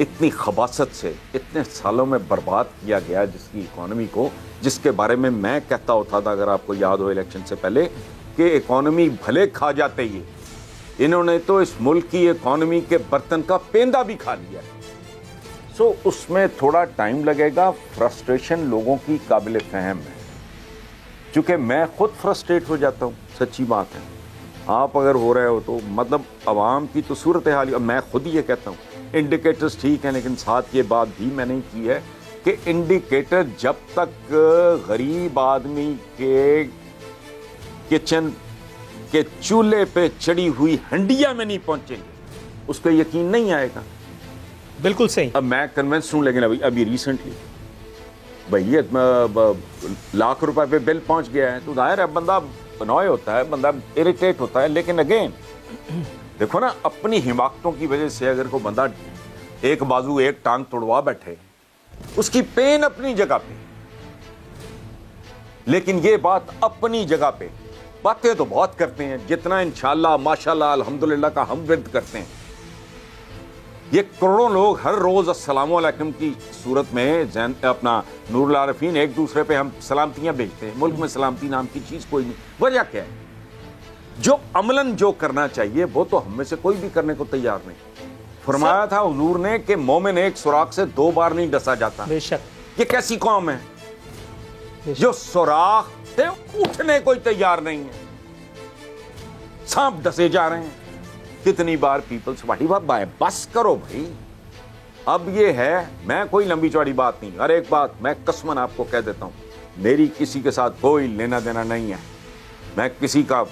اتنی خباثت سے اتنے سالوں میں برباد کیا گیا جس کی اکانومی کو، جس کے بارے میں کہتا ہوتا تھا، اگر آپ کو یاد ہو الیکشن سے پہلے، کہ اکانومی بھلے کھا جاتے ہی انہوں نے تو اس ملک کی اکانومی کے برتن کا پیندہ بھی کھا لیا ہے۔ سو اس میں تھوڑا ٹائم لگے گا، فرسٹریشن لوگوں کی قابل فہم ہے، چونکہ میں خود فرسٹریٹ ہو جاتا ہوں، سچی بات ہے۔ آپ اگر ہو رہے ہو تو مطلب عوام کی تو صورتحال، میں خود یہ کہتا ہوں انڈیکیٹرز ٹھیک ہیں، لیکن ساتھ یہ بات بھی میں نے کی ہے کہ انڈیکیٹر جب تک غریب آدمی کے کچن کے چولہے پہ چڑی ہوئی ہنڈیا میں نہیں پہنچیں گے اس پہ یقین نہیں آئے گا۔ بالکل صحیح۔ اب میں کنونس ہوں، لیکن ابھی ریسنٹلی بھائی لاکھ روپے پہ بل پہنچ گیا ہے تو ظاہر ہے بندہ انوائے ہوتا ہے، بندہ اریٹیٹ ہوتا ہے، لیکن اگین دیکھو نا، اپنی حماقتوں کی وجہ سے اگر کوئی بندہ ایک بازو ایک ٹانگ توڑوا بیٹھے، اس کی پین اپنی جگہ پہ، لیکن یہ بات اپنی جگہ پہ، باتیں تو بہت کرتے ہیں، جتنا انشاءاللہ ماشاءاللہ الحمدللہ کا ہم ورد کرتے ہیں، یہ کروڑوں لوگ ہر روز السلام علیکم کی صورت میں اپنا نور العارفین ایک دوسرے پہ ہم سلامتیاں بھیجتے ہیں۔ ملک میں سلامتی نام کی چیز کوئی نہیں۔ وجہ کیا ہے؟ جو عملاً جو کرنا چاہیے وہ تو ہم میں سے کوئی بھی کرنے کو تیار نہیں۔ فرمایا تھا حضور نے کہ مومن ایک سوراخ سے 2 بار نہیں ڈسا جاتا۔ بے شک۔ یہ کیسی قوم ہے جو سوراخ سے اٹھنے کوئی تیار نہیں ہے، سانپ ڈسے جا رہے ہیں۔ کتنی بار پیپلز پارٹی، بس کرو بھائی، اب یہ ہے، میں کوئی لمبی چوڑی بات نہیں، ہر ایک بات میں قسماً آپ کو کہہ دیتا ہوں، میری کسی کے ساتھ کوئی لینا دینا نہیں ہے، میں کسی کا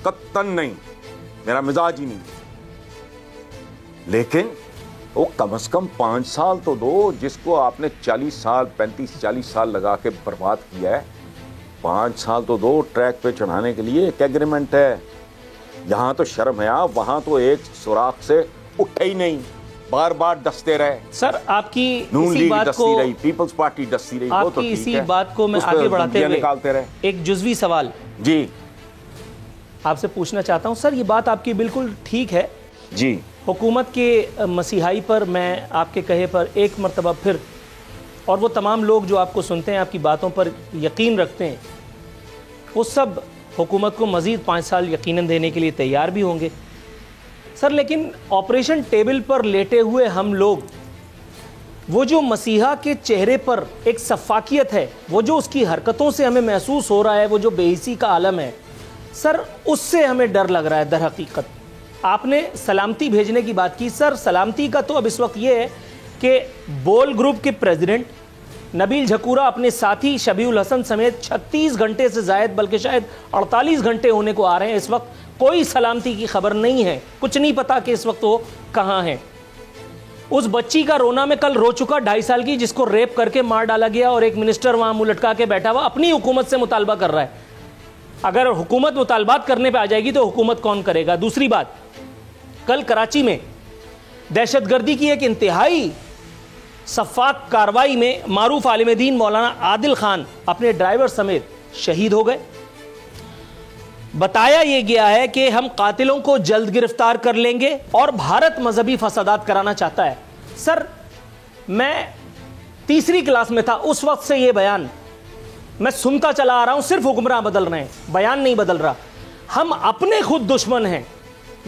قطن نہیں، میرا مزاج ہی نہیں، لیکن وہ کم از کم 5 سال تو دو، جس کو آپ نے 40 سال 35-40 سال لگا کے برباد کیا ہے، 5 سال تو دو ٹریک پہ چڑھانے کے لیے۔ ایک ایگریمنٹ ہے، یہاں تو شرم ہے، وہاں تو ایک سوراخ سے اٹھے ہی نہیں، بار بار ڈستے رہے۔ سر آپ کی نون اسی لیگ بات ڈستی کو، رہی، پیپلز پارٹی ڈستی رہی، وہ آپ تو کی ٹھیک اسی ہے، بات کو میں اس پہ آگے بڑھاتے ہوئے نکالتے رہے۔ ایک جزوی سوال جی آپ سے پوچھنا چاہتا ہوں۔ سر یہ بات آپ کی بالکل ٹھیک ہے، جی، حکومت کے مسیحائی پر میں آپ کے کہے پر ایک مرتبہ پھر، اور وہ تمام لوگ جو آپ کو سنتے ہیں، آپ کی باتوں پر یقین رکھتے ہیں، وہ سب حکومت کو مزید 5 سال یقیناً دینے کے لیے تیار بھی ہوں گے۔ سر لیکن آپریشن ٹیبل پر لیٹے ہوئے ہم لوگ، وہ جو مسیحا کے چہرے پر ایک شفافیت ہے، وہ جو اس کی حرکتوں سے ہمیں محسوس ہو رہا ہے، وہ جو بے حسی کا عالم ہے، سر اس سے ہمیں ڈر لگ رہا ہے۔ در حقیقت آپ نے سلامتی بھیجنے کی بات کی، سر سلامتی کا تو اب اس وقت یہ ہے کہ بول گروپ کے پریزیڈنٹ نبیل جھکورا اپنے ساتھی شبیہ الحسن سمیت 36 گھنٹے سے زائد، بلکہ شاید 48 گھنٹے ہونے کو آ رہے ہیں، اس وقت کوئی سلامتی کی خبر نہیں ہے، کچھ نہیں پتا کہ اس وقت وہ کہاں ہیں۔ اس بچی کا رونا میں کل رو چکا 2.5 سال کی، جس کو ریپ کر کے مار ڈالا گیا، اور ایک منسٹر وہاں منہ لٹکا کے بیٹھا ہوا اپنی حکومت سے مطالبہ کر رہا ہے۔ اگر حکومت مطالبات کرنے پہ آ جائے گی تو حکومت کون کرے گا؟ دوسری بات، کل کراچی میں دہشت گردی کی ایک انتہائی شفاف کارروائی میں معروف عالم دین مولانا عادل خان اپنے ڈرائیور سمیت شہید ہو گئے۔ بتایا یہ گیا ہے کہ ہم قاتلوں کو جلد گرفتار کر لیں گے، اور بھارت مذہبی فسادات کرانا چاہتا ہے۔ سر میں 3ری کلاس میں تھا اس وقت سے یہ بیان میں سنتا چلا آ رہا ہوں، صرف حکمراں بدل رہے ہیں، بیان نہیں بدل رہا۔ ہم اپنے خود دشمن ہیں،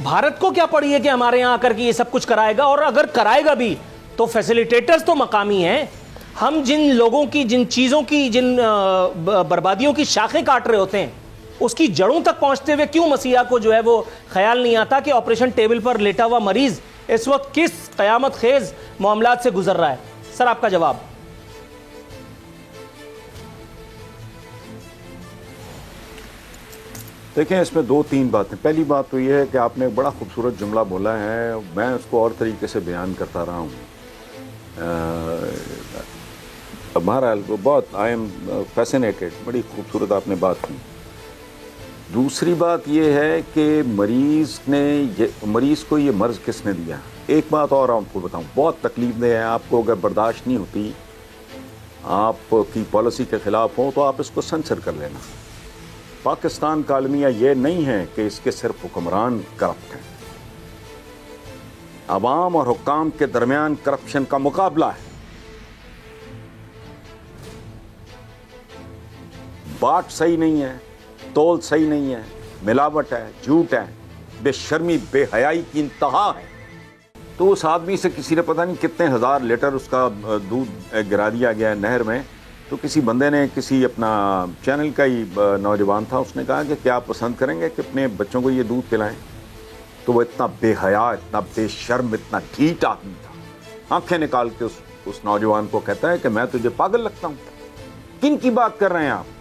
بھارت کو کیا پڑی ہے کہ ہمارے یہاں آ کر کے یہ سب کچھ کرائے گا، اور اگر کرائے گا بھی تو فیسیلیٹیٹرز تو مقامی ہیں۔ ہم جن لوگوں کی، جن چیزوں کی، جن بربادیوں کی شاخیں کاٹ رہے ہوتے ہیں، اس کی جڑوں تک پہنچتے ہوئے کیوں مسیحا کو جو ہے وہ خیال نہیں آتا کہ آپریشن ٹیبل پر لیٹا ہوا مریض اس وقت کس قیامت خیز معاملات سے گزر رہا ہے؟ سر آپ کا جواب۔ دیکھیں اس میں 2-3 باتیں۔ پہلی بات تو یہ ہے کہ آپ نے ایک بڑا خوبصورت جملہ بولا ہے، میں اس کو اور طریقے سے بیان کرتا رہا ہوں۔ بہرحال بہت آئی ایم فیسینیٹڈ، بڑی خوبصورت آپ نے بات کی۔ دوسری بات یہ ہے کہ مریض کو یہ مرض کس نے دیا؟ ایک بات اور آپ کو بتاؤں، بہت تکلیف دہ ہے، آپ کو اگر برداشت نہیں ہوتی، آپ کی پالیسی کے خلاف ہو، تو آپ اس کو سنسر کر لینا۔ پاکستان کا المیہ یہ نہیں ہے کہ اس کے صرف حکمران کرپٹ ہیں، عوام اور حکام کے درمیان کرپشن کا مقابلہ ہے. باٹ صحیح نہیں ہے, تول صحیح نہیں ہے, ملاوٹ ہے, جھوٹ ہے, بے شرمی بے حیائی کی انتہا ہے. تو اس آدمی سے کسی نے پتہ نہیں کتنے ہزار لیٹر اس کا دودھ گرا دیا گیا ہے نہر میں. تو کسی بندے نے, کسی اپنا چینل کا ہی نوجوان تھا, اس نے کہا کہ کیا آپ پسند کریں گے کہ اپنے بچوں کو یہ دودھ پلائیں؟ تو وہ اتنا بے حیا, اتنا بے شرم, اتنا ڈھیٹ آدمی تھا, آنکھیں نکال کے اس نوجوان کو کہتا ہے کہ میں تجھے پاگل لگتا ہوں. کن کی بات کر رہے ہیں آپ؟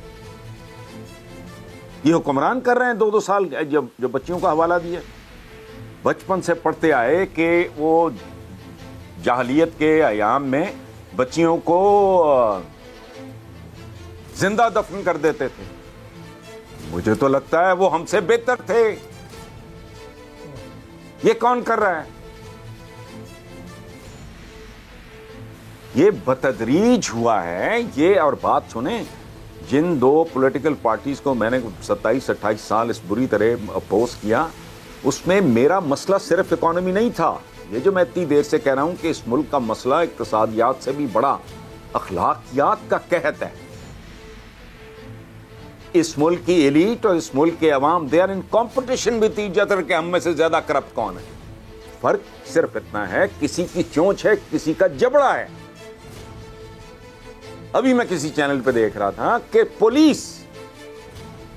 یہ حکمران کر رہے ہیں 2-2 سال جو بچیوں کا حوالہ دیا. بچپن سے پڑھتے آئے کہ وہ جاہلیت کے ایام میں بچیوں کو زندہ دفن کر دیتے تھے. مجھے تو لگتا ہے وہ ہم سے بہتر تھے. یہ کون کر رہا ہے؟ یہ بتدریج ہوا ہے یہ. اور بات سنیں, جن 2 پولیٹیکل پارٹیز کو میں نے 27-28 سال اس بری طرح اپوز کیا, اس میں میرا مسئلہ صرف اکانومی نہیں تھا. یہ جو میں اتنی دیر سے کہہ رہا ہوں کہ اس ملک کا مسئلہ اقتصادیات سے بھی بڑا اخلاقیات کا قحط ہے. اس ملک کی ایلیٹ اور اس ملک کے عوام they are in competition with each other کہ ہم میں سے زیادہ کرپٹ کون ہے. فرق صرف اتنا ہے, کسی کی چونچ ہے, کسی کا جبڑا ہے. ابھی میں کسی چینل پہ دیکھ رہا تھا کہ پولیس,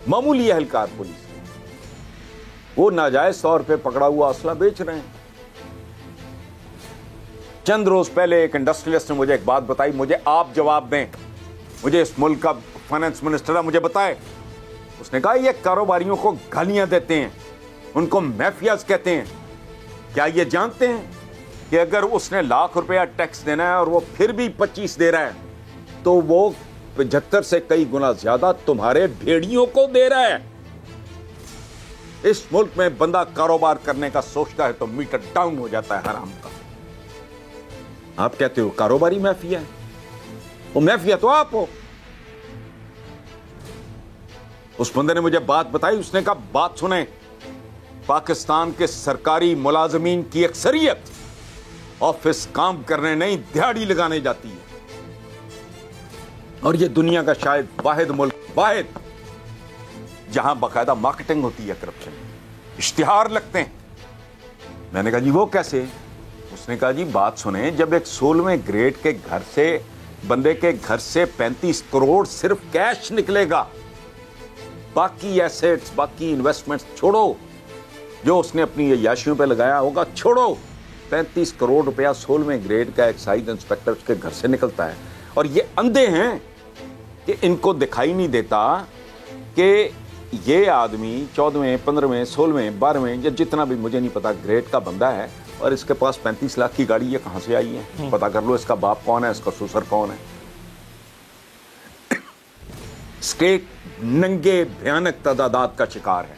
معمولی اہلکار پولیس, وہ ناجائز طور پہ پکڑا ہوا اسلحہ بیچ رہے ہیں. چند روز پہلے ایک انڈسٹریلسٹ نے مجھے ایک بات بتائی, مجھے آپ جواب دیں, مجھے اس ملک کا فائنانس منسٹر ہے, مجھے بتائے. اس نے کہا یہ کاروباریوں کو گالیاں دیتے ہیں, ان کو مافیاز کہتے ہیں. کیا یہ جانتے ہیں کہ اگر اس نے ₹1,00,000 ٹیکس دینا ہے اور وہ پھر بھی 25 دے رہا ہے تو وہ 75 سے کئی گنا زیادہ تمہارے بھیڑیوں کو دے رہا ہے. اس ملک میں بندہ کاروبار کرنے کا سوچتا ہے تو میٹر ڈاؤن ہو جاتا ہے حرام کا. آپ کہتے ہو کاروباری مافیا ہے, وہ مافیا تو آپ ہو. اس بندے نے مجھے بات بتائی, اس نے کہا بات سنیں, پاکستان کے سرکاری ملازمین کی اکثریت آفس کام کرنے نہیں دہاڑی لگانے جاتی ہے. اور یہ دنیا کا شاید واحد ملک, واحد جہاں باقاعدہ مارکیٹنگ ہوتی ہے کرپشن, اشتہار لگتے ہیں. میں نے کہا جی وہ کیسے؟ اس نے کہا جی بات سنیں, جب ایک 16ویں گریڈ کے گھر سے بندے کے گھر سے 35 کروڑ صرف کیش نکلے گا, باقی ایسیٹس باقی انویسٹمنٹس چھوڑو, جو اس نے اپنی عیاشیوں پہ لگایا ہوگا چھوڑو, 35 کروڑ روپیہ 16ویں گریڈ کا ایکسائز انسپیکٹر اس کے گھر سے نکلتا ہے. اور یہ اندھے ہیں کہ ان کو دکھائی نہیں دیتا کہ یہ آدمی 14ویں 15ویں 16ویں 12ویں یا جتنا بھی مجھے نہیں پتا گریڈ کا بندہ ہے, اور اس کے پاس 35 لاکھ کی گاڑی یہ کہاں سے آئی ہے؟ پتا کر لو اس کا باپ کون ہے, اس کا سسر کون ہے. اسٹیٹ ننگے بھیانک تعداد کا شکار ہے.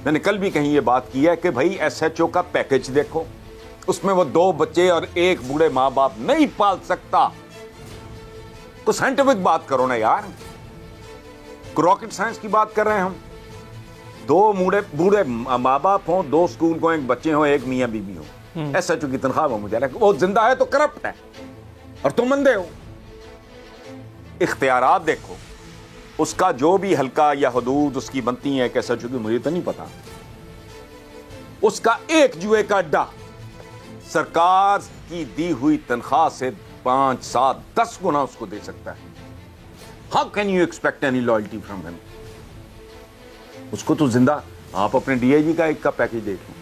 میں نے کل بھی کہیں یہ بات کی ہے کہ بھائی ایس ایچ او کا پیکج دیکھو, اس میں وہ 2 بچے اور 1 بوڑھے ماں باپ نہیں پال سکتا. تو سائنٹیفک بات کرو نا یار, راکٹ سائنس کی بات کر رہے ہیں ہم. 2 بوڑھے ماں باپ ہوں, 2 اسکول کو 1 بچے ہوں, 1 میاں بیوی ہوں, ایس ایچ او کی تنخواہ وہ مجھے لگا وہ زندہ ہے تو کرپٹ ہے اور تم اندھے ہو. اختیارات دیکھو, اس کا جو بھی حلقہ یا حدود اس کی بنتی ہیں ایس ایچ او کی, مجھے تو نہیں پتا. اس کا ایک جوئے کا اڈا سرکار کی دی ہوئی تنخواہ سے 5, 7, 10 گنا اس کو دے سکتا ہے. How can you expect any loyalty from him? اس کو تو زندہ, آپ اپنے ڈی آئی جی کا ایک کا پیکج دیکھ لیں,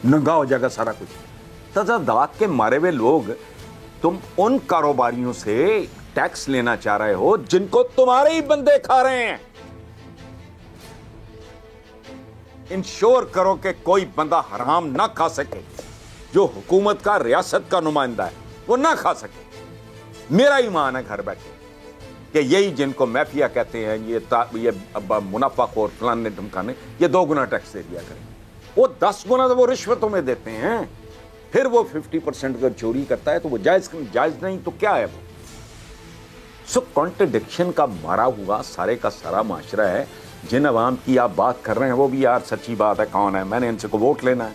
ننگا ہو جائے گا سارا کچھ. تضادات کے مارے ہوئے لوگ, تم ان کاروباریوں سے ٹیکس لینا چاہ رہے ہو جن کو تمہارے ہی بندے کھا رہے ہیں. انشور کرو کہ کوئی بندہ حرام نہ کھا سکے, جو حکومت کا ریاست کا نمائندہ ہے وہ نہ کھا سکے. میرا ایمان ہے گھر بیٹھے کہ یہی جن کو مافیا کہتے ہیں, یہ منافع خور فلانے ڈھمکانے, یہ 2 گنا ٹیکس دے دیا کریں. وہ 10 گنا تو وہ رشوتوں میں دیتے ہیں, پھر وہ 50% اگر چوری کرتا ہے تو وہ جائز نہیں تو کیا ہے وہ. سو کانٹرڈکشن کا مارا ہوا سارے کا سارا معاشرہ ہے. جن عوام کی آپ بات کر رہے ہیں وہ بھی یار سچی بات ہے کون ہے, میں نے ان سے کو ووٹ لینا ہے,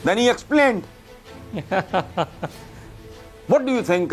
Then he explained. What do you think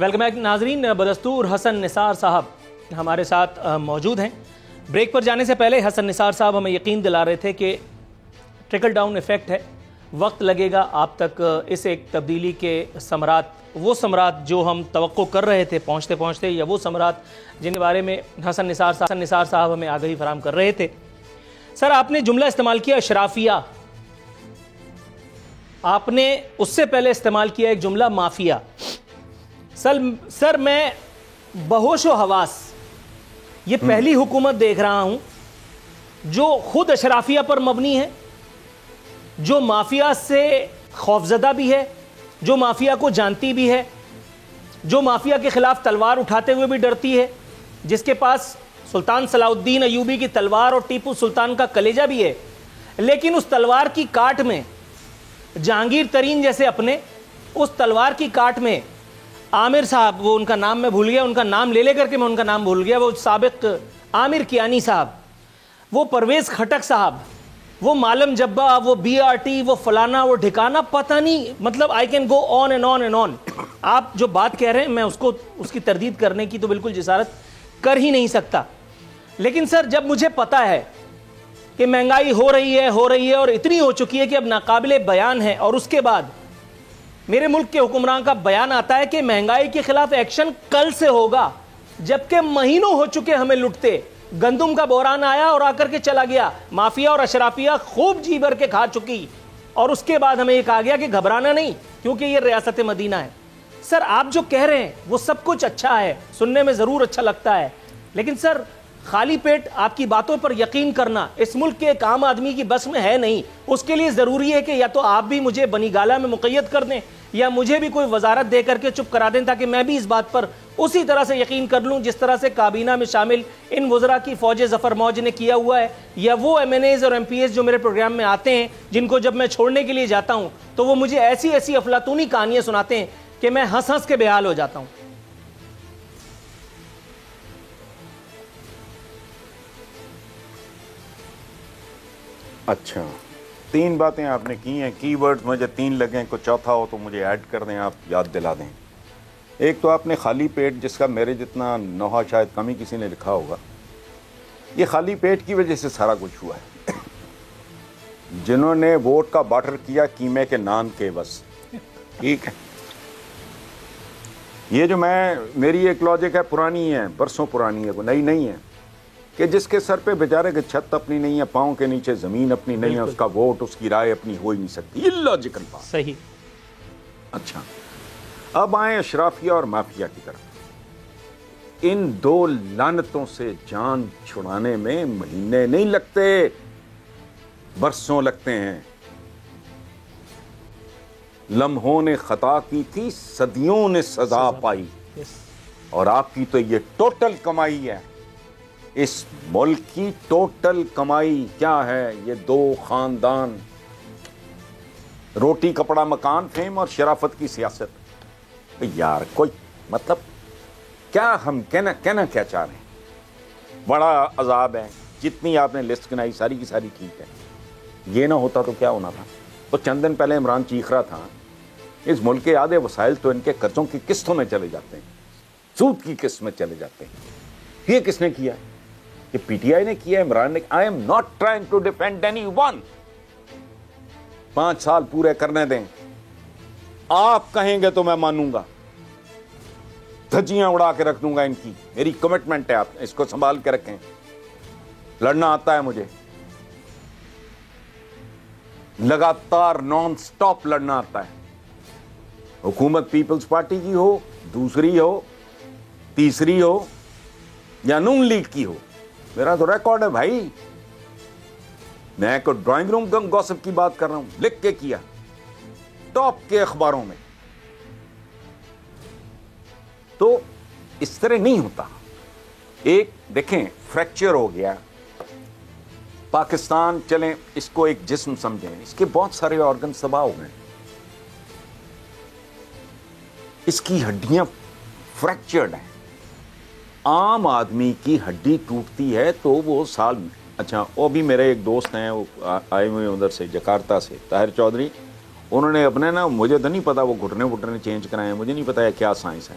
welcome back ناظرین. بدستور حسن نثار صاحب ہمارے ساتھ موجود ہیں. بریک پر جانے سے پہلے حسن نثار صاحب ہمیں یقین دلا رہے تھے کہ ٹرکل ڈاؤن ایفیکٹ ہے, وقت لگے گا آپ تک اس ایک تبدیلی کے ثمرات, وہ ثمرات جو ہم توقع کر رہے تھے پہنچتے پہنچتے, یا وہ ثمرات جن کے بارے میں حسن نثار صاحب ہمیں آگاہی فراہم کر رہے تھے. سر آپ نے جملہ استعمال کیا اشرافیہ, آپ نے اس سے پہلے استعمال کیا ایک جملہ مافیا. سر میں بہوش و حواس یہ پہلی حکومت دیکھ رہا ہوں جو خود اشرافیہ پر مبنی ہے, جو مافیا سے خوفزدہ بھی ہے, جو مافیا کو جانتی بھی ہے, جو مافیا کے خلاف تلوار اٹھاتے ہوئے بھی ڈرتی ہے, جس کے پاس سلطان صلاح الدین ایوبی کی تلوار اور ٹیپو سلطان کا کلیجہ بھی ہے, لیکن اس تلوار کی کاٹ میں جہانگیر ترین جیسے اپنے, اس تلوار کی کاٹ میں عامر صاحب, وہ ان کا نام میں بھول گیا, ان کا نام لے کر کے میں ان کا نام بھول گیا, وہ سابق عامر کیانی صاحب, وہ پرویز کھٹک صاحب, وہ معلم جبا, وہ بی آر ٹی, وہ فلانا, وہ ڈھکانا, پتہ نہیں, مطلب I can go on and on and on. آپ جو بات کہہ رہے ہیں میں اس کی تردید کرنے کی تو بالکل جسارت کر ہی نہیں سکتا. لیکن سر جب مجھے پتا ہے کہ مہنگائی ہو رہی ہے اور اتنی ہو چکی ہے کہ اب ناقابل بیان ہے, اور اس کے بعد میرے ملک کے حکمران کا بیان آتا ہے کہ مہنگائی کے خلاف ایکشن کل سے ہوگا, جبکہ مہینوں ہو چکے ہمیں لٹتے. گندم کا بحران آیا اور آ کر کے چلا گیا, مافیا اور اشرافیہ خوب جی بھر کے کھا چکی, اور اس کے بعد ہمیں یہ کہا گیا کہ گھبرانا نہیں کیونکہ یہ ریاست مدینہ ہے. سر آپ جو کہہ رہے ہیں وہ سب کچھ اچھا ہے, سننے میں ضرور اچھا لگتا ہے, لیکن سر خالی پیٹ آپ کی باتوں پر یقین کرنا اس ملک کے ایک عام آدمی کی بس میں ہے نہیں. اس کے لیے ضروری ہے کہ یا تو آپ بھی مجھے بنی گالہ میں مقید کر دیں, یا مجھے بھی کوئی وزارت دے کر کے چپ کرا دیں, تاکہ میں بھی اس بات پر اسی طرح سے یقین کر لوں جس طرح سے کابینہ میں شامل ان وزراء کی فوج ظفر موج نے کیا ہوا ہے, یا وہ ایم این ایز اور ایم پی ایس جو میرے پروگرام میں آتے ہیں, جن کو جب میں چھوڑنے کے لیے جاتا ہوں تو وہ مجھے ایسی افلاطونی کہانیاں سناتے ہیں کہ میں ہنس کے بے حال ہو جاتا ہوں. اچھا, 3 باتیں آپ نے کی ہیں, کی ورڈ مجھے 3 لگیں, کوئی چوتھا ہو تو مجھے ایڈ کر دیں, آپ یاد دلا دیں. ایک تو آپ نے خالی پیٹ, جس کا میرے جتنا نوحہ شاید کم ہی کسی نے لکھا ہوگا, یہ خالی پیٹ کی وجہ سے سارا کچھ ہوا ہے. جنہوں نے ووٹ کا بارٹر کیا قیمے کے نان کے, بس ٹھیک ہے. یہ جو میری ایک لاجک ہے, پرانی ہے, برسوں پرانی ہے, کوئی نئی نہیں ہے, کہ جس کے سر پہ بیچارے کی چھت اپنی نہیں ہے, پاؤں کے نیچے زمین اپنی نہیں ہے, اس کا ووٹ, اس کی رائے اپنی ہو ہی نہیں سکتی. یہ لاجیکل بات. صحیح. اچھا, اب آئیں اشرافیہ اور مافیا کی طرف. ان 2 لعنتوں سے جان چھڑانے میں مہینے نہیں لگتے, برسوں لگتے ہیں. لمحوں نے خطا کی تھی, صدیوں نے سزا پائی, اور آپ کی تو یہ ٹوٹل کمائی ہے. اس ملک کی ٹوٹل کمائی کیا ہے؟ یہ 2 خاندان, روٹی کپڑا مکان, فیم اور شرافت کی سیاست. یار کوئی مطلب کیا ہم کہنا کیا چاہ رہے ہیں؟ بڑا عذاب ہے. جتنی آپ نے لسٹ گنائی ساری کی ساری ٹھیک ہے. یہ نہ ہوتا تو کیا ہونا تھا؟ تو چند دن پہلے عمران چیخ رہا تھا اس ملک کے آدھے وسائل تو ان کے قرضوں کی قسطوں میں چلے جاتے ہیں, سود کی قسط میں چلے جاتے ہیں. یہ کس نے کیا؟ یہ پی ٹی آئی نے کیا, عمران نے. I'm not trying to defend anyone. 5 سال پورے کرنے دیں, آپ کہیں گے تو میں مانوں گا, دھجیاں اڑا کے رکھ دوں گا ان کی. میری کمٹمنٹ ہے, آپ اس کو سنبھال کے رکھیں. لڑنا آتا ہے مجھے, لگاتار نان سٹاپ لڑنا آتا ہے. حکومت پیپلز پارٹی کی ہو, دوسری ہو, تیسری ہو, یا نون لیگ کی ہو, میرا تو ریکارڈ ہے بھائی. میں کوئی ڈرائنگ روم گوسپ کی بات کر رہا ہوں, لکھ کے کیا ٹاپ کے اخباروں میں. تو اس طرح نہیں ہوتا. ایک دیکھیں فریکچر ہو گیا پاکستان, چلیں اس کو ایک جسم سمجھیں, اس کے بہت سارے آرگن تباہ ہو گئے, اس کی ہڈیاں فریکچرڈ ہیں. عام آدمی کی ہڈی ٹوٹتی ہے تو وہ سال میں, اچھا وہ بھی میرے ایک دوست ہیں, وہ آئے ہوئے ادھر سے جکارتا سے, طاہر چودھری, انہوں نے اپنے نا, مجھے تو نہیں پتا وہ گھٹنے چینج کرائے ہیں, مجھے نہیں پتا ہے کیا سائنس ہے,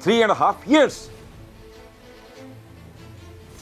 3.5 years,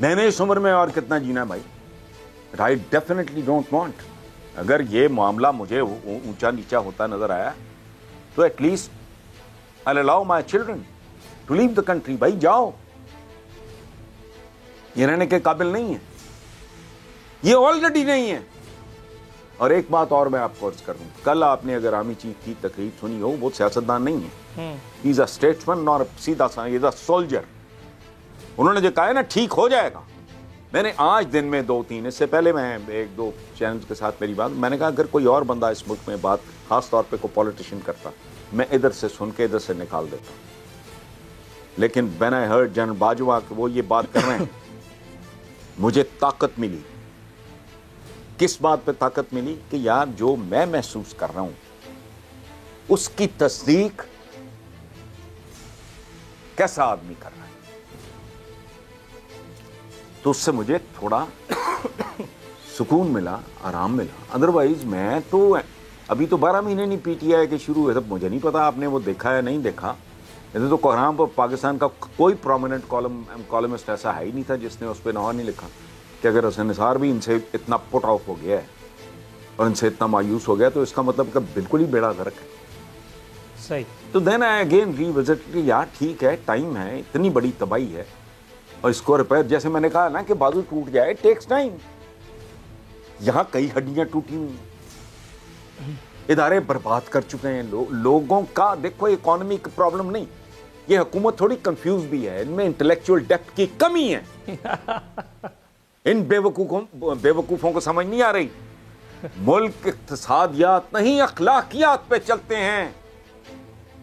میں نے اس عمر میں اور کتنا جینا بھائی. I definitely don't want. اگر یہ معاملہ مجھے اونچا نیچا ہوتا نظر آیا تو at least I'll allow my children to leave the country. بھائی جاؤ, یہ رہنے کے قابل نہیں ہے, یہ آلریڈی نہیں ہے. اور ایک بات اور میں آپ کو عرض کر دوں, کل آپ نے اگر آرمی چیف کی تقریر سنی ہو, وہ سیاستدان نہیں ہے, he is a statesman اور سیدھا سا he is a soldier. انہوں نے جو کہا ہے نا ٹھیک ہو جائے گا. میں نے آج دن میں 2-3, اس سے پہلے میں 1-2 چینلز کے ساتھ میری بات, میں نے کہا اگر کوئی اور بندہ اس ملک میں بات خاص طور پہ کوئی پولیٹیشین کرتا, میں ادھر سے سن کے ادھر سے نکال دیتا. لیکن when I heard general Bajwa کہ وہ یہ بات کر رہے ہیں, مجھے طاقت ملی. کس بات پہ طاقت ملی؟ کہ یار جو میں محسوس کر رہا ہوں اس کی تصدیق کیسا آدمی کر رہا ہے, تو اس سے مجھے تھوڑا سکون ملا, آرام ملا. ادروائز میں تو ابھی تو 12 مہینے نہیں پی ٹی آئی کے شروع ہوئے, تب مجھے نہیں پتا آپ نے وہ دیکھا یا نہیں دیکھا. تو کوہرام پر پاکستان کا کوئی پرومیننٹ کالمسٹ ایسا ہے ہی نہیں تھا جس نے اس پہ نہ نہیں لکھا کہ اگر حسین نثار بھی ان سے اتنا پٹ آف ہو گیا ہے اور ان سے اتنا مایوس ہو گیا تو اس کا مطلب کہ بالکل ہی بیڑا غرق ہے. صحیح. تو دین آئی اگین ری وزٹ کہ یار ٹھیک ہے, ٹائم ہے, اتنی بڑی تباہی ہے, اور اس کو ریپیئر, جیسے میں نے کہا نا کہ بازو ٹوٹ جائے, ٹیکس ٹائم. یہاں کئی ہڈیاں ٹوٹی ہوئی ہیں, ادارے برباد کر چکے ہیں لوگوں کا. دیکھو اکانومی کی پرابلم نہیں, یہ حکومت تھوڑی کنفیوز بھی ہے, ان میں انٹلیکچوئل ڈیپتھ کی کمی ہے. ان بے وقوفوں کو سمجھ نہیں آ رہی. ملک اقتصادیات نہیں اخلاقیات پہ چلتے ہیں,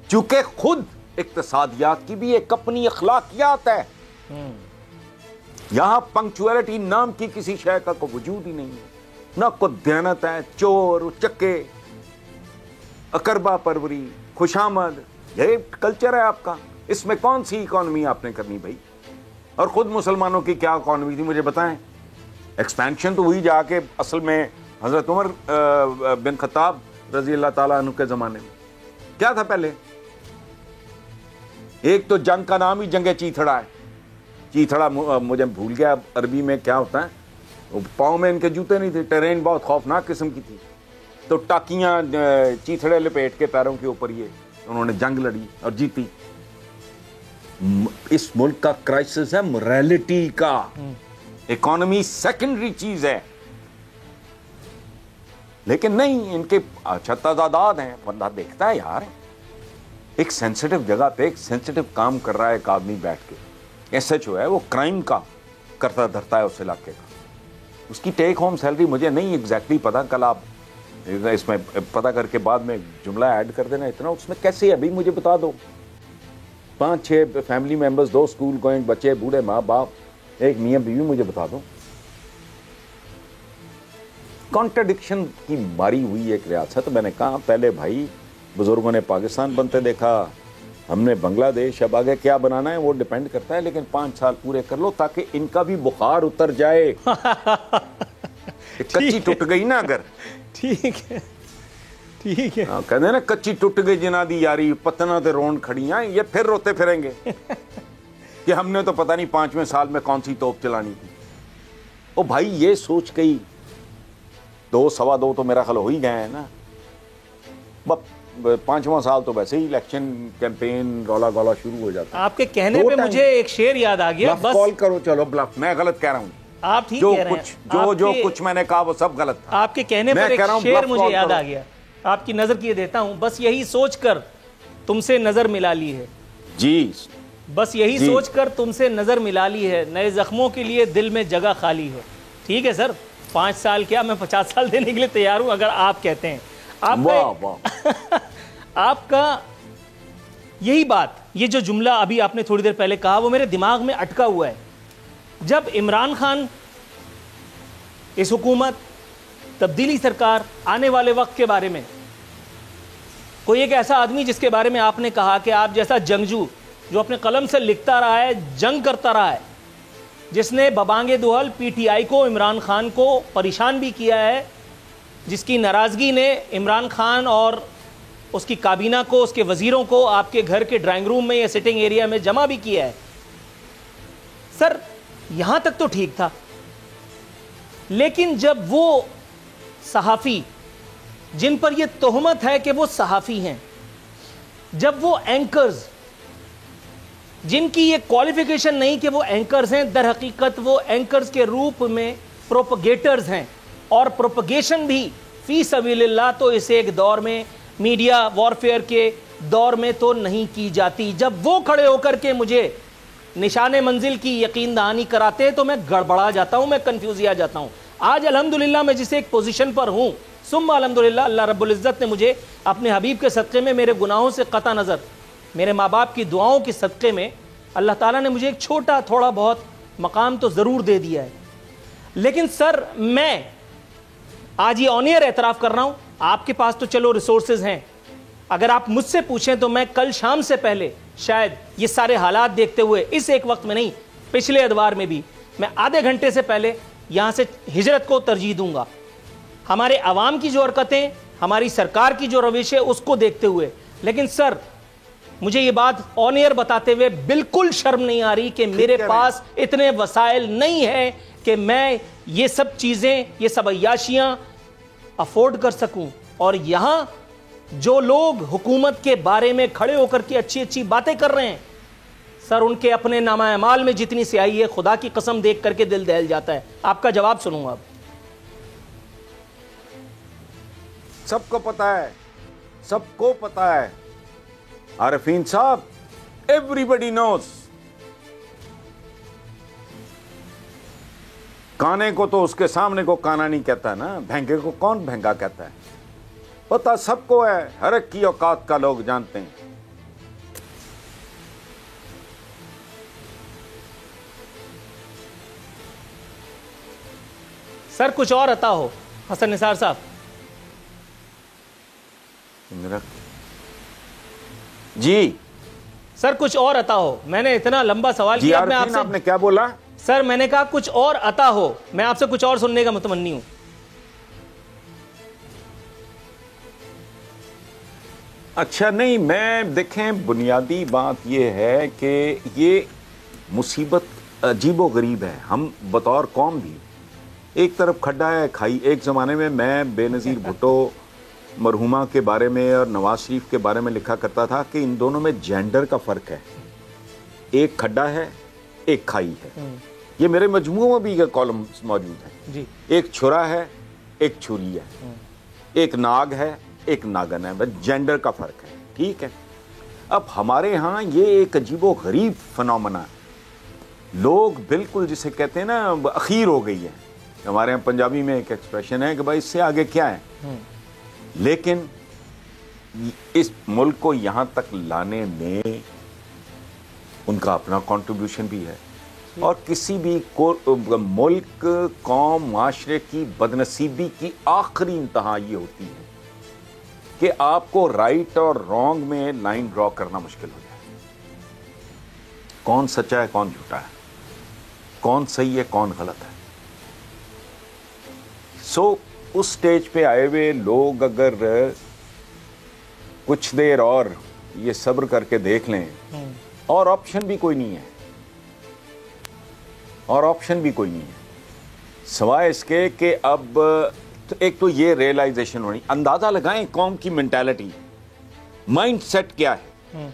چونکہ خود اقتصادیات کی بھی ایک اپنی اخلاقیات ہے. یہاں پنکچویلٹی نام کی کسی شے کا کوئی وجود ہی نہیں ہے, نہ کوئی دیانت ہے. چور چکے, اقربا پروری, خوشامد, یہ کلچر ہے آپ کا. اس میں کون سی اکانومی آپ نے کرنی بھائی؟ اور خود مسلمانوں کی کیا اکانومی تھی مجھے بتائیں. ایکسپینشن تو ہوئی جا کے اصل میں حضرت عمر بن خطاب رضی اللہ تعالیٰ عنہ کے زمانے میں. کیا تھا پہلے؟ ایک تو جنگ کا نام ہی جنگ چیتھڑا ہے. چیتھڑا مجھے بھول گیا عربی میں کیا ہوتا ہے. پاؤں میں ان کے جوتے نہیں تھے, ٹرین بہت خوفناک قسم کی تھی, تو ٹاکیاں چیتھڑے لپیٹ کے پیروں کے اوپر یہ انہوں نے جنگ لڑی اور جیتی. اس ملک کا کرائسس ہے موریلٹی کا. اکانومی سیکنڈری چیز ہے, لیکن نہیں, ان کے اچھا تعداد ہیں. بندہ دیکھتا ہے یار ایک سینسٹیو جگہ پہ ایک سینسٹیو کام کر رہا ہے ایک آدمی بیٹھ کے, ایس ایچ او ہے, وہ کرائم کا کرتا دھرتا ہے اس علاقے کا. اس کی ٹیک ہوم سیلری مجھے نہیں ایگزیکٹلی پتا, کل آپ اس میں پتا کر کے بعد میں جملہ ایڈ کر دینا. اتنا اس میں کیسے ہے ابھی مجھے بتا دو. 5-6 فیملی ممبرز, 2 اسکول گوئنگ بچے, بوڑھے ماں باپ, ایک میاں بیوی, مجھے بتا دو. کانٹرڈکشن کی ماری ہوئی ایک ریاست. میں نے کہا پہلے بھائی بزرگوں نے پاکستان بنتے دیکھا, ہم نے بنگلہ دیش, اب آگے کیا بنانا ہے وہ ڈیپینڈ کرتا ہے, لیکن 5 سال پورے کر لو تاکہ ان کا بھی بخار اتر جائے. کچی ٹوٹ گئی نا اگر, ٹھیک ہے ٹھیک ہے, کہتے ہیں نا کچی ٹوٹ گئی جنا دی یاری, پتنا تے رون کھڑیاں, یہ پھر روتے پھریں گے کہ ہم نے تو پتہ نہیں 5ویں سال میں کون سی توپ چلانی تھی. او بھائی یہ سوچ گئی 2-2.25 تو میرا خیال ہو ہی گئے ہیں نا. 5واں سال تو ویسے ہی الیکشن کیمپین رولا گولا شروع ہو جاتا ہے. آپ کے کہنے پہ مجھے ایک شعر یاد آ گیا. بس کال کرو, چلو بلف, میں غلط کہہ رہا ہوں. آپ ٹھیک کہہ رہے ہیں, جو کچھ میں نے کہا وہ سب غلط تھا. آپ کے کہنے پر ایک شعر مجھے یاد آ گیا, آپ کی نظر کیے دیتا ہوں. بس یہی سوچ کر تم سے نظر ملا لی ہے, جی بس یہی سوچ کر تم سے نظر ملا لی ہے, نئے زخموں کے لیے دل میں جگہ خالی ہے. ٹھیک ہے سر, 5 سال کیا, میں 50 سال دینے کے لیے تیار ہوں اگر آپ کہتے ہیں. آپ کا یہی بات, یہ جو جملہ ابھی آپ نے تھوڑی دیر پہلے کہا, وہ میرے دماغ میں اٹکا ہوا ہے. جب عمران خان, اس حکومت, تبدیلی سرکار, آنے والے وقت کے بارے میں کوئی ایک ایسا آدمی جس کے بارے میں آپ نے کہا کہ آپ جیسا جنگجو جو اپنے قلم سے لکھتا رہا ہے, جنگ کرتا رہا ہے, جس نے ببانگ دہل پی ٹی آئی کو, عمران خان کو پریشان بھی کیا ہے, جس کی ناراضگی نے عمران خان اور اس کی کابینہ کو, اس کے وزیروں کو آپ کے گھر کے ڈرائنگ روم میں یا سٹنگ ایریا میں جمع بھی کیا ہے. سر یہاں تک تو ٹھیک تھا، لیکن جب وہ صحافی جن پر یہ تہمت ہے کہ وہ صحافی ہیں، جب وہ اینکرز جن کی یہ کوالیفیکیشن نہیں کہ وہ اینکرز ہیں، در حقیقت وہ اینکرز کے روپ میں پروپگیٹرز ہیں، اور پروپگیشن بھی فی سبیل اللہ تو اس ایک دور میں میڈیا وارفیئر کے دور میں تو نہیں کی جاتی. جب وہ کھڑے ہو کر کے مجھے نشان منزل کی یقین دہانی کراتے ہیں تو میں گڑبڑا جاتا ہوں، میں کنفیوزیا جاتا ہوں. آج الحمدللہ میں جس ایک پوزیشن پر ہوں، ثم الحمدللہ اللہ رب العزت نے مجھے اپنے حبیب کے صدقے میں، میرے گناہوں سے قطع نظر، میرے ماں باپ کی دعاؤں کے صدقے میں اللہ تعالیٰ نے مجھے ایک چھوٹا تھوڑا بہت مقام تو ضرور دے دیا ہے. لیکن سر میں آج یہ آن ایئر اعتراف کر رہا ہوں، آپ کے پاس تو چلو ریسورسز ہیں، اگر آپ مجھ سے پوچھیں تو میں کل شام سے پہلے شاید یہ سارے حالات دیکھتے ہوئے اس ایک وقت میں نہیں، پچھلے ادوار میں بھی میں آدھے گھنٹے سے پہلے یہاں سے ہجرت کو ترجیح دوں گا. ہمارے عوام کی جو حرکتیں، ہماری سرکار کی جو روش ہے اس کو دیکھتے ہوئے. لیکن سر مجھے یہ بات آن ایئر بتاتے ہوئے بالکل شرم نہیں آ رہی کہ میرے پاس اتنے وسائل نہیں ہیں کہ میں یہ سب چیزیں، یہ سب عیاشیاں افورڈ کر سکوں. اور یہاں جو لوگ حکومت کے بارے میں کھڑے ہو کر کے اچھی اچھی باتیں کر رہے ہیں سر، ان کے اپنے نامہ اعمال میں جتنی سیاہی ہے خدا کی قسم دیکھ کر کے دل دہل جاتا ہے. آپ کا جواب سنوں گا. اب سب کو پتا ہے، سب کو پتا ہے عارفین صاحب، ایوری نوز. کانے کو تو اس کے سامنے کو کانا نہیں کہتا نا، بھینگے کو کون بھینگا کہتا ہے. پتا سب کو ہے، ہر ایک کی اوقات کا لوگ جانتے ہیں. سر کچھ اور عطا ہو. حسن نثار صاحب، جی سر کچھ اور عطا ہو. میں نے اتنا لمبا سوال جی کیا، میں آپ عارفین سے آپ نے کیا بولا؟ سر میں نے کہا کچھ اور عطا ہو، میں آپ سے کچھ اور سننے کا متمنی ہوں. اچھا نہیں، میں دیکھیں بنیادی بات یہ ہے کہ یہ مصیبت عجیب و غریب ہے. ہم بطور قوم بھی ایک طرف کھڈا ہے کھائی. ایک زمانے میں بے نظیر بھٹو مرحومہ کے بارے میں اور نواز شریف کے بارے میں لکھا کرتا تھا کہ ان دونوں میں جینڈر کا فرق ہے. ایک کھڈا ہے، ایک کھائی ہے. یہ میرے مجموعوں میں بھی کالمز موجود ہیں. جی، ایک چھرا ہے، ایک چھری ہے، ایک ناگ ہے، ایک ناگن ہے. بس جینڈر کا فرق ہے. ٹھیک ہے. اب ہمارے ہاں یہ ایک عجیب و غریب فنومنا ہے. لوگ بالکل جسے کہتے ہیں نا اخیر ہو گئی ہے. ہمارے یہاں پنجابی میں ایک ایکسپریشن ہے کہ بھائی اس سے آگے کیا ہے. لیکن اس ملک کو یہاں تک لانے میں ان کا اپنا کنٹریبیوشن بھی ہے. اور کسی بھی ملک، قوم، معاشرے کی بدنصیبی کی آخری انتہا یہ ہوتی ہے کہ آپ کو رائٹ اور رانگ میں لائن ڈرا کرنا مشکل ہو جائے. کون سچا ہے، کون جھوٹا ہے، کون صحیح ہے، کون غلط ہے. سو اس سٹیج پہ آئے ہوئے لوگ اگر کچھ دیر اور یہ صبر کر کے دیکھ لیں، اور آپشن بھی کوئی نہیں ہے، اور آپشن بھی کوئی نہیں ہے سوائے اس کے کہ اب ایک تو یہ ریئلائزیشن ہونی. اندازہ لگائیں قوم کی مینٹالٹی، مائنڈ سیٹ کیا ہے.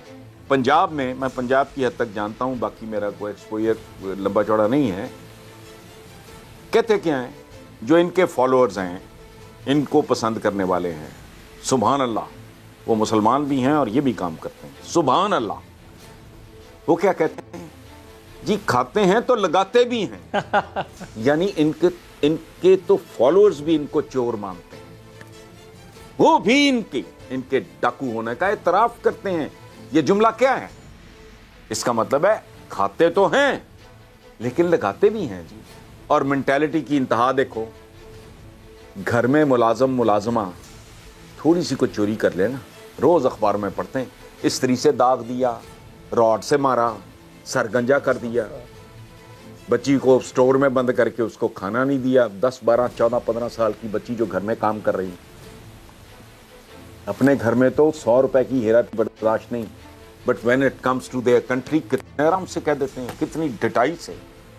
پنجاب میں پنجاب کی حد تک جانتا ہوں، باقی میرا کوئی ایکسپوئر لمبا چوڑا نہیں ہے. کہتے کیا ہیں جو ان کے فالوورز ہیں، ان کو پسند کرنے والے ہیں، سبحان اللہ، وہ مسلمان بھی ہیں اور یہ بھی کام کرتے ہیں، سبحان اللہ. وہ کیا کہتے ہیں جی، کھاتے ہیں تو لگاتے بھی ہیں. یعنی ان کے تو فالوورز بھی ان کو چور مانتے ہیں، وہ بھی ان کے ڈاکو ہونے کا اعتراف کرتے ہیں. یہ جملہ کیا ہے؟ اس کا مطلب ہے کھاتے تو ہیں لیکن لگاتے بھی ہیں جی. اور مینٹالٹی کی انتہا دیکھو. گھر میں ملازمہ تھوڑی سی کو چوری کر لے نا، روز اخبار میں پڑھتے ہیں استری سے داغ دیا، راڈ سے مارا، سرگنجا کر دیا، بچی کو سٹور میں بند کر کے اس کو کھانا نہیں دیا. 10 12 14 15 سال کی بچی جو گھر میں کام کر رہی، اپنے گھر میں تو 100 روپے کی ہیرا برداشت نہیں، but when it comes to their country کتنے آرام سے کہہ دیتے ہیں، کتنی ڈٹائی سے.